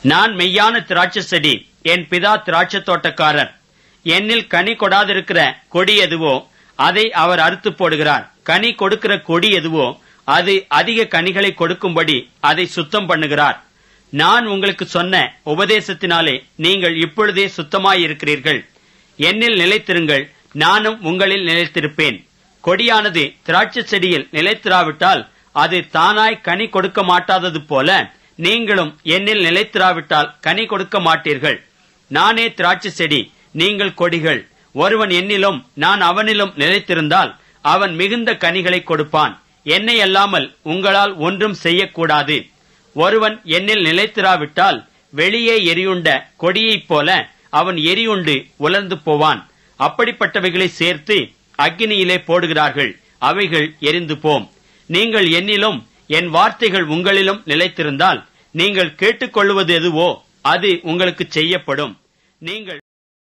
நான் மெய்யான திராட்சை செடி, என் பிதா திராட்சை தோட்டக்காரர். என்னில் கனி கொடாதிருக்கிற கொடி எதுவோ அதை அவர் அறுத்து போடுகிறார். கனி கொடுக்கிற கொடி எதுவோ அது அதிக கனிகளை கொடுக்கும்படி அதை சுத்தம் பண்ணுகிறார். நான் உங்களுக்கு சொன்ன உபதேசத்தினாலே நீங்கள் இப்பொழுதே சுத்தமாயிருக்கிறீர்கள். என்னில் நிலைத்திருங்கள், நானும் உங்களில் நிலைத்திருப்பேன். கொடியானது திராட்சை செடியில் நிலைத்திராவிட்டால் அது தானாய் கனி கொடுக்க மாட்டாதது போல நீங்களும் என்னில் நிலைத்திராவிட்டால் கனி கொடுக்க மாட்டீர்கள். நானே திராட்சை செடி, நீங்கள் கொடிகள். ஒருவன் என்னிலும் நான் அவனிலும் நிலைத்திருந்தால் அவன் மிகுந்த கனிகளை கொடுப்பான். என்னை அல்லாமல் உங்களால் ஒன்றும் செய்யக்கூடாது. ஒருவன் என்னில் நிலைத்திராவிட்டால் வெளியே எரியுண்ட கொடியைப் போல அவன் எரியுண்டு உலர்ந்து போவான். அப்படிப்பட்டவைகளை சேர்த்து அக்கினியிலே போடுகிறார்கள், அவைகள் எரிந்து போம். நீங்கள் என்னிலும் என் வார்த்தைகள் உங்களிலும் நிலைத்திருந்தால் நீங்கள் கேட்டுக்கொள்வது எதுவோ அது உங்களுக்கு செய்யப்படும். நீங்கள்